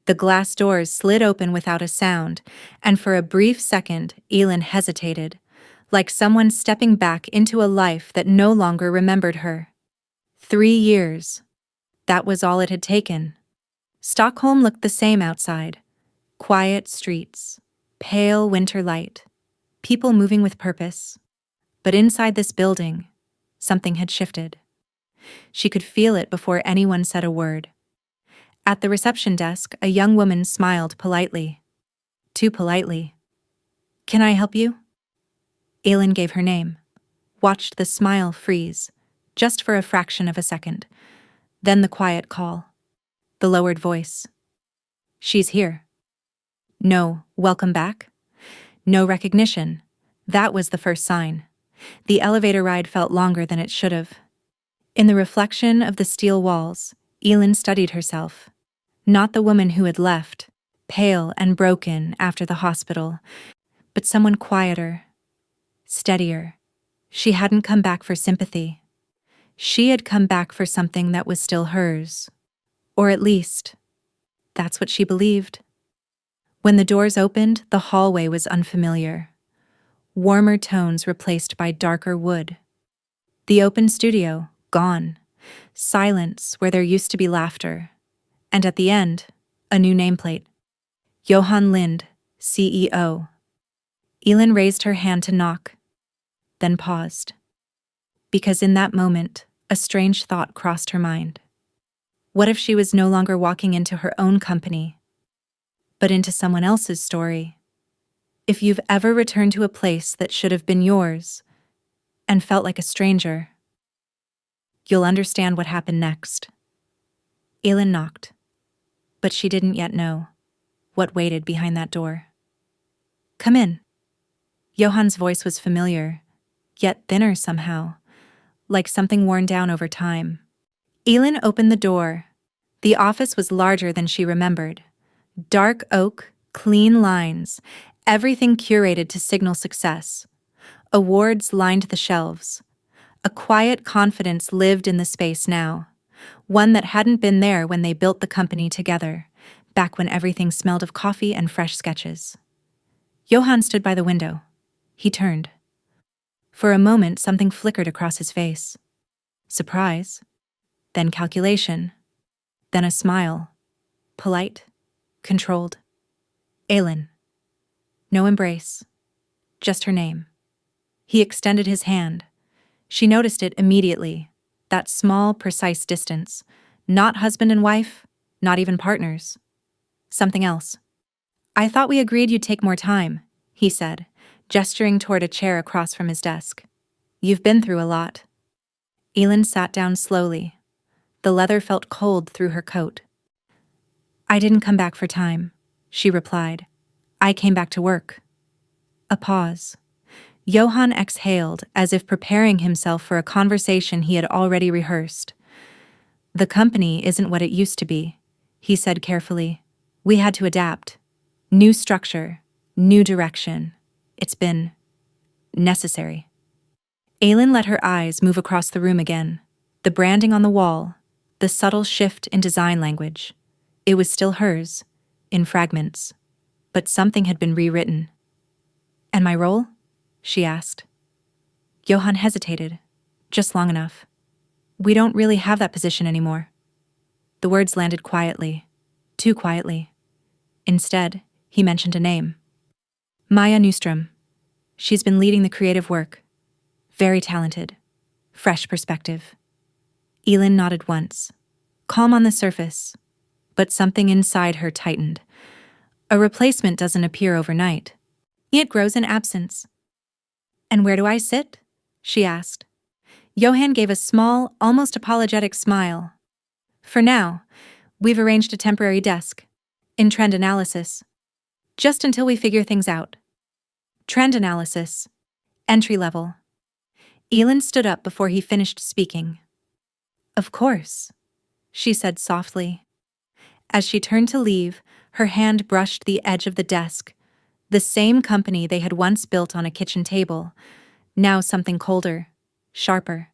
The glass doors slid open without a sound, and for a brief second, Elin hesitated, like someone stepping back into a life that no longer remembered her. 3 years. That was all it had taken. Stockholm looked the same outside. Quiet streets, pale winter light, people moving with purpose. But inside this building, something had shifted. She could feel it before anyone said a word. At the reception desk, a young woman smiled politely. Too politely. "Can I help you?" Elin gave her name, watched the smile freeze, just for a fraction of a second. Then the quiet call. The lowered voice. "She's here." No welcome back. No recognition. That was the first sign. The elevator ride felt longer than it should have. In the reflection of the steel walls, Elin studied herself. Not the woman who had left, pale and broken after the hospital, but someone quieter, steadier. She hadn't come back for sympathy. She had come back for something that was still hers. Or at least, that's what she believed. When the doors opened, the hallway was unfamiliar. Warmer tones replaced by darker wood. The open studio, gone. Silence where there used to be laughter. And at the end, a new nameplate. Johan Lind, CEO. Elin raised her hand to knock, then paused. Because in that moment, a strange thought crossed her mind. What if she was no longer walking into her own company, but into someone else's story? If you've ever returned to a place that should have been yours and felt like a stranger, you'll understand what happened next. Elin knocked, but she didn't yet know what waited behind that door. "Come in." Johan's voice was familiar, yet thinner somehow, like something worn down over time. Elin opened the door. The office was larger than she remembered. Dark oak, clean lines, everything curated to signal success. Awards lined the shelves. A quiet confidence lived in the space now, one that hadn't been there when they built the company together, back when everything smelled of coffee and fresh sketches. Johan stood by the window. He turned. For a moment, something flickered across his face. Surprise, then calculation, then a smile. Polite, controlled. Elin. No embrace, just her name. He extended his hand. She noticed it immediately, that small, precise distance. Not husband and wife, not even partners. Something else. "I thought we agreed you'd take more time," he said, gesturing toward a chair across from his desk. "You've been through a lot." Elin sat down slowly. The leather felt cold through her coat. "I didn't come back for time," she replied. "I came back to work." A pause. Johan exhaled, as if preparing himself for a conversation he had already rehearsed. "The company isn't what it used to be," he said carefully. "We had to adapt. New structure, new direction. It's been necessary." Elin let her eyes move across the room again. The branding on the wall, the subtle shift in design language. It was still hers, in fragments, but something had been rewritten. "And my role?" she asked. Johan hesitated, just long enough. "We don't really have that position anymore." The words landed quietly, too quietly. Instead, he mentioned a name. Maja Nystrom. She's been leading the creative work. Very talented. Fresh perspective. Elin nodded once, calm on the surface, but something inside her tightened. A replacement doesn't appear overnight. It grows in absence. "And where do I sit?" she asked. Johan gave a small, almost apologetic smile. "For now, we've arranged a temporary desk, in trend analysis. Just until we figure things out." Trend analysis. Entry level. Elin stood up before he finished speaking. "Of course," she said softly. As she turned to leave, her hand brushed the edge of the desk. The same company they had once built on a kitchen table, now something colder, sharper.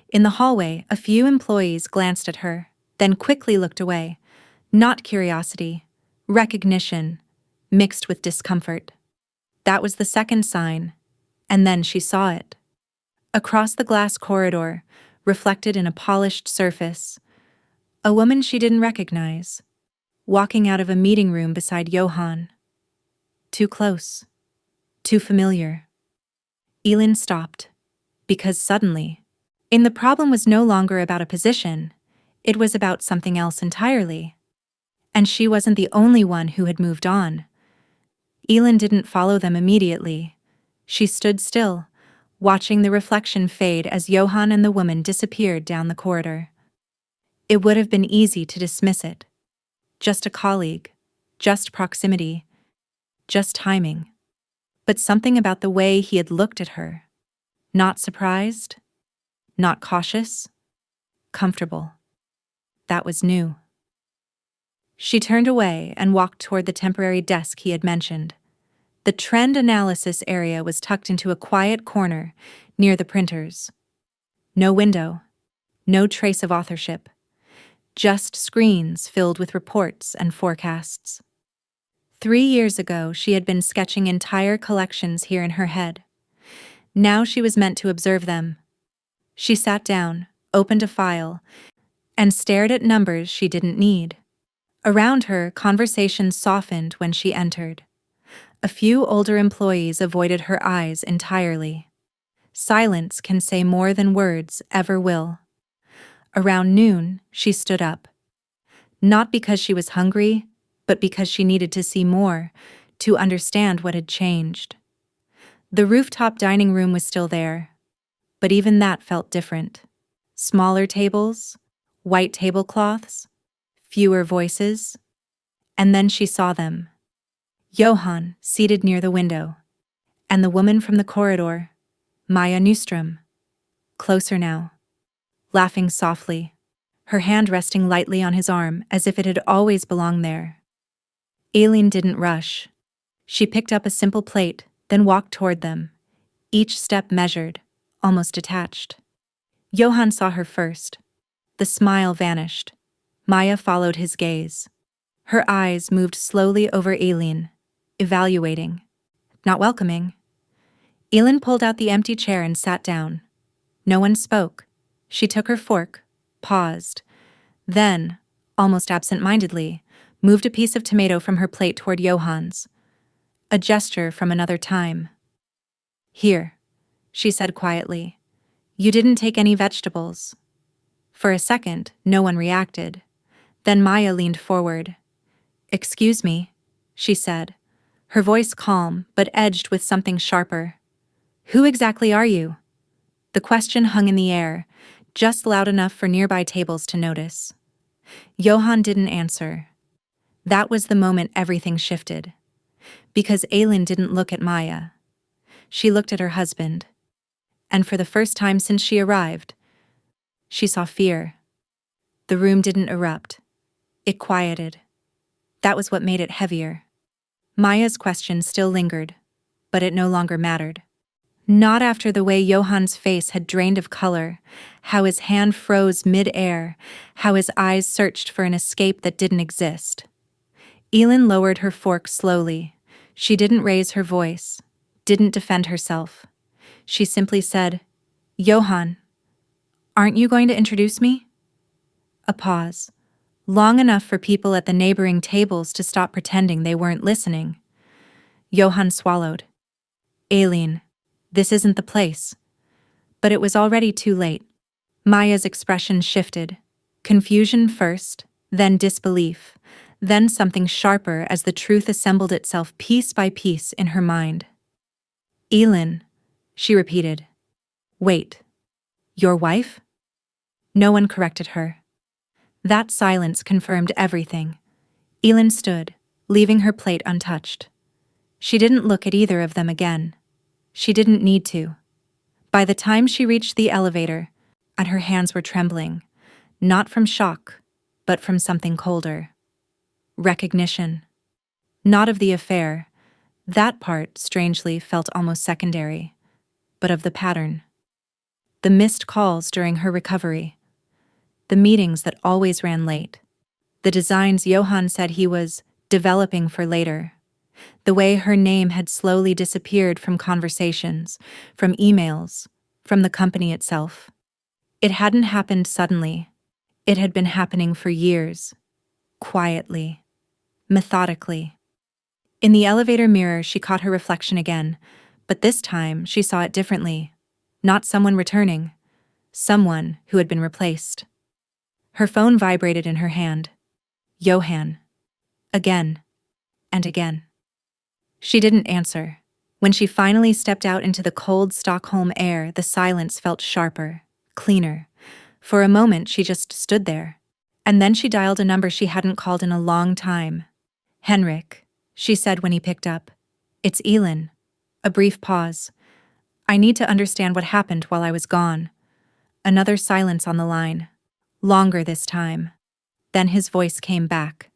In the hallway, a few employees glanced at her, then quickly looked away. Not curiosity, Recognition, mixed with discomfort. That was the second sign, and then she saw it. Across the glass corridor, reflected in a polished surface, a woman she didn't recognize, walking out of a meeting room beside Johann. Too close. Too familiar. Elin stopped, because suddenly, the problem was no longer about a position, it was about something else entirely. And she wasn't the only one who had moved on. Elin didn't follow them immediately. She stood still, watching the reflection fade as Johann and the woman disappeared down the corridor. It would have been easy to dismiss it. Just a colleague, just proximity, just timing. But something about the way he had looked at her. Not surprised, not cautious, comfortable. That was new. She turned away and walked toward the temporary desk he had mentioned. The trend analysis area was tucked into a quiet corner near the printers. No window, no trace of authorship, just screens filled with reports and forecasts. 3 years ago, she had been sketching entire collections here in her head. Now she was meant to observe them. She sat down, opened a file, and stared at numbers she didn't need. Around her, conversation softened when she entered. A few older employees avoided her eyes entirely. Silence can say more than words ever will. Around noon, she stood up. Not because she was hungry, but because she needed to see more, to understand what had changed. The rooftop dining room was still there, but even that felt different. Smaller tables, white tablecloths, fewer voices, and then she saw them. Johann, seated near the window, and the woman from the corridor, Maja Nystrom, closer now, laughing softly, her hand resting lightly on his arm as if it had always belonged there. Elin didn't rush. She picked up a simple plate, then walked toward them, each step measured, almost detached. Johann saw her first. The smile vanished. Maja followed his gaze. Her eyes moved slowly over Elin, evaluating, not welcoming. Elin pulled out the empty chair and sat down. No one spoke. She took her fork, paused, then, almost absent-mindedly, moved a piece of tomato from her plate toward Johann's. A gesture from another time. "Here," she said quietly. "You didn't take any vegetables." For a second, no one reacted. Then Maja leaned forward. "Excuse me," she said, her voice calm but edged with something sharper. "Who exactly are you?" The question hung in the air, just loud enough for nearby tables to notice. Johann didn't answer. That was the moment everything shifted. Because Elin didn't look at Maja. She looked at her husband. And for the first time since she arrived, she saw fear. The room didn't erupt. It quieted. That was what made it heavier. Maya's question still lingered, but it no longer mattered. Not after the way Johann's face had drained of color, how his hand froze mid-air, how his eyes searched for an escape that didn't exist. Elin lowered her fork slowly. She didn't raise her voice, didn't defend herself. She simply said, "Johann, aren't you going to introduce me?" A pause. Long enough for people at the neighboring tables to stop pretending they weren't listening. Johann swallowed. "Elin, this isn't the place." But it was already too late. Maya's expression shifted. Confusion first, then disbelief, then something sharper as the truth assembled itself piece by piece in her mind. "Elin," she repeated. "Wait. Your wife?" No one corrected her. That silence confirmed everything. Elin stood, leaving her plate untouched. She didn't look at either of them again. She didn't need to. By the time she reached the elevator, and her hands were trembling, not from shock, but from something colder. Recognition. Not of the affair. That part, strangely, felt almost secondary, but of the pattern. The missed calls during her recovery. The meetings that always ran late. The designs Johann said he was developing for later. The way her name had slowly disappeared from conversations, from emails, from the company itself. It hadn't happened suddenly. It had been happening for years. Quietly. Methodically. In the elevator mirror, she caught her reflection again, but this time she saw it differently. Not someone returning. Someone who had been replaced. Her phone vibrated in her hand. Johan. Again. And again. She didn't answer. When she finally stepped out into the cold Stockholm air, the silence felt sharper, cleaner. For a moment, she just stood there. And then she dialed a number she hadn't called in a long time. "Henrik," she said when he picked up. "It's Elin." A brief pause. "I need to understand what happened while I was gone." Another silence on the line. Longer this time. Then his voice came back.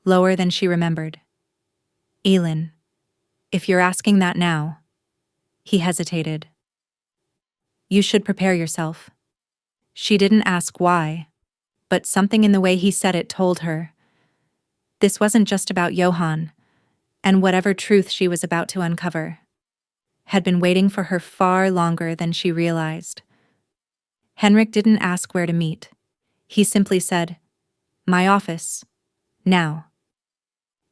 Lower than she remembered. "Elin, if you're asking that now." He hesitated. "You should prepare yourself." She didn't ask why, but something in the way he said it told her. This wasn't just about Johan, and whatever truth she was about to uncover had been waiting for her far longer than she realized. Henrik didn't ask where to meet. He simply said, "My office. Now."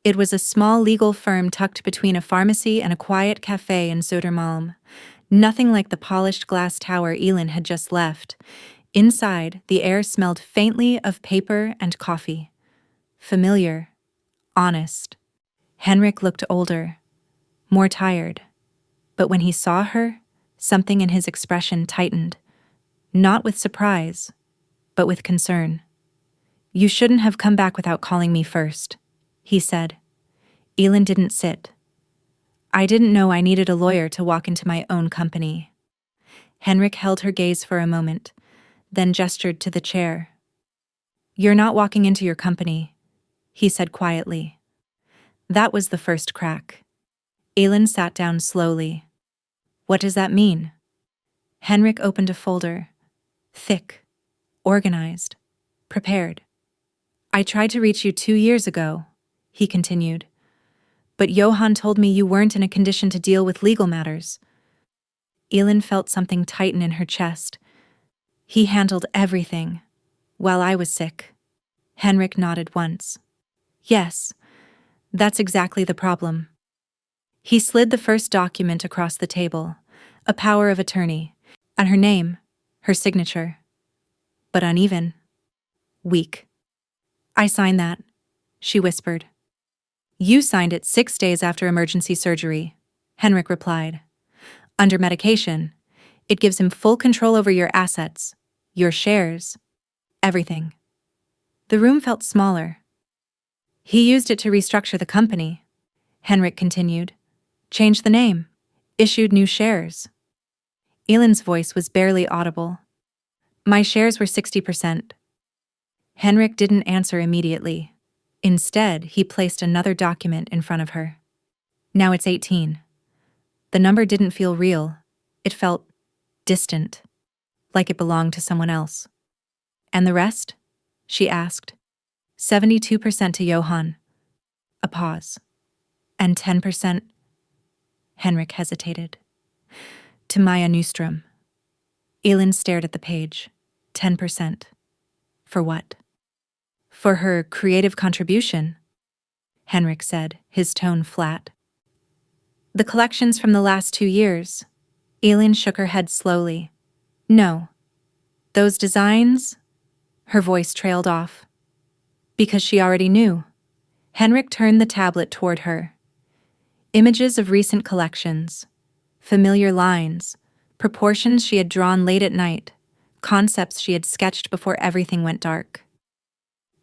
It was a small legal firm tucked between a pharmacy and a quiet cafe in Södermalm. Nothing like the polished glass tower Elin had just left. Inside, the air smelled faintly of paper and coffee. Familiar. Honest. Henrik looked older. More tired. But when he saw her, something in his expression tightened. Not with surprise, but with concern. "You shouldn't have come back without calling me first," he said. Elin didn't sit. "I didn't know I needed a lawyer to walk into my own company." Henrik held her gaze for a moment, then gestured to the chair. "You're not walking into your company," he said quietly. That was the first crack. Elin sat down slowly. "What does that mean?" Henrik opened a folder. Thick. Organized. Prepared. "I tried to reach you 2 years ago," he continued. "But Johan told me you weren't in a condition to deal with legal matters." Elin felt something tighten in her chest. "He handled everything, while I was sick." Henrik nodded once. "Yes, that's exactly the problem." He slid the first document across the table, a power of attorney, and her name, her signature. But uneven. Weak. "I signed that," she whispered. "You signed it 6 days after emergency surgery," Henrik replied. "Under medication, it gives him full control over your assets, your shares, everything." The room felt smaller. "He used it to restructure the company," Henrik continued. "Changed the name, issued new shares." Elin's voice was barely audible. "My shares were 60%. Henrik didn't answer immediately. Instead, he placed another document in front of her. "Now it's 18. The number didn't feel real. It felt distant, like it belonged to someone else. "And the rest?" she asked. 72% to Johan." A pause. "And 10%? Henrik hesitated. "To Maya Nystrom." Elin stared at the page. 10%. For what? "For her creative contribution," Henrik said, his tone flat. "The collections from the last 2 years." Elin shook her head slowly. "No. Those designs?" Her voice trailed off. Because she already knew. Henrik turned the tablet toward her. Images of recent collections. Familiar lines. Proportions she had drawn late at night. Concepts she had sketched before everything went dark.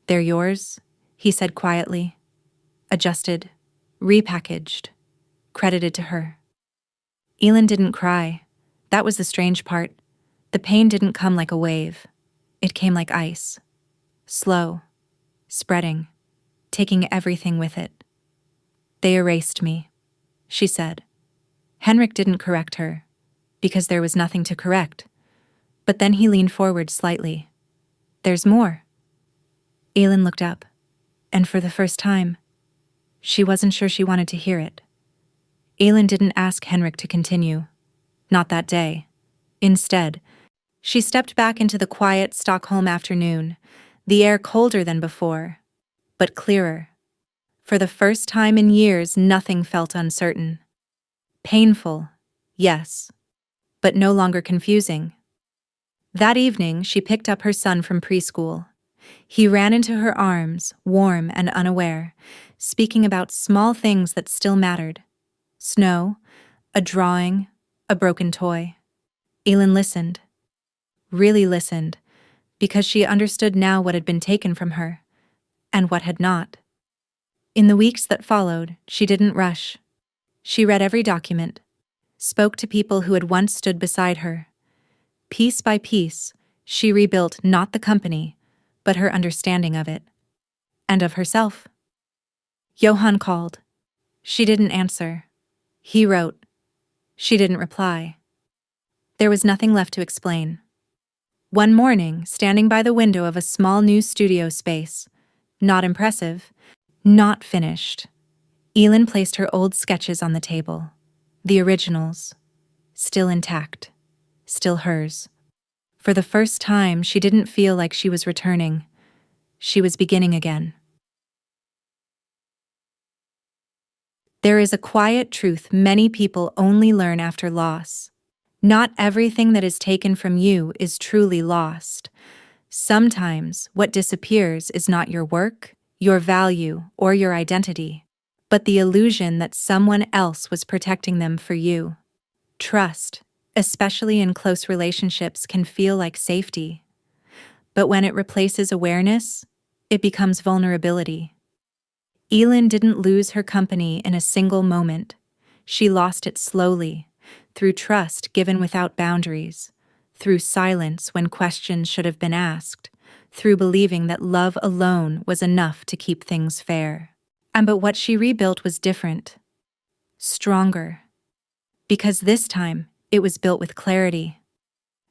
"They're yours," he said quietly. Adjusted. Repackaged. Credited to her. Elin didn't cry. That was the strange part. The pain didn't come like a wave. It came like ice. Slow. Spreading. Taking everything with it. "They erased me," she said. Henrik didn't correct her, because there was nothing to correct. But then he leaned forward slightly. "There's more." Elin looked up, and for the first time, She wasn't sure she wanted to hear it. Aylin didn't ask Henrik to continue. Not that day. Instead, she stepped back into the quiet Stockholm afternoon, the air colder than before, but clearer. For the first time in years, nothing felt uncertain. Painful, yes, but no longer confusing. That evening, she picked up her son from preschool. He ran into her arms, warm and unaware, speaking about small things that still mattered. Snow, a drawing, a broken toy. Aylin listened. Really listened, because she understood now what had been taken from her, and what had not. In the weeks that followed, she didn't rush. She read every document, spoke to people who had once stood beside her. Piece by piece, she rebuilt not the company, but her understanding of it. And of herself. Johan called. She didn't answer. He wrote. She didn't reply. There was nothing left to explain. One morning, standing by the window of a small new studio space, not impressive, not finished, Aylin placed her old sketches on the table. The originals. Still intact. Still hers. For the first time, she didn't feel like she was returning. She was beginning again. There is a quiet truth many people only learn after loss. Not everything that is taken from you is truly lost. Sometimes what disappears is not your work, your value, or your identity, but the illusion that someone else was protecting them for you. Trust, especially in close relationships, can feel like safety. But when it replaces awareness, it becomes vulnerability. Aylin didn't lose her company in a single moment. She lost it slowly, through trust given without boundaries, through silence when questions should have been asked, through believing that love alone was enough to keep things fair. But what she rebuilt was different. Stronger. Because this time, it was built with clarity.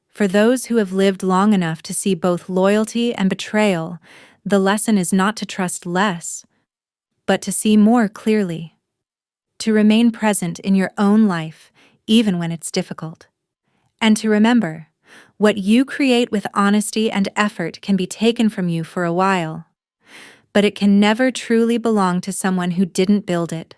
For those who have lived long enough to see both loyalty and betrayal, the lesson is not to trust less, but to see more clearly. To remain present in your own life, even when it's difficult. And to remember, what you create with honesty and effort can be taken from you for a while, but it can never truly belong to someone who didn't build it.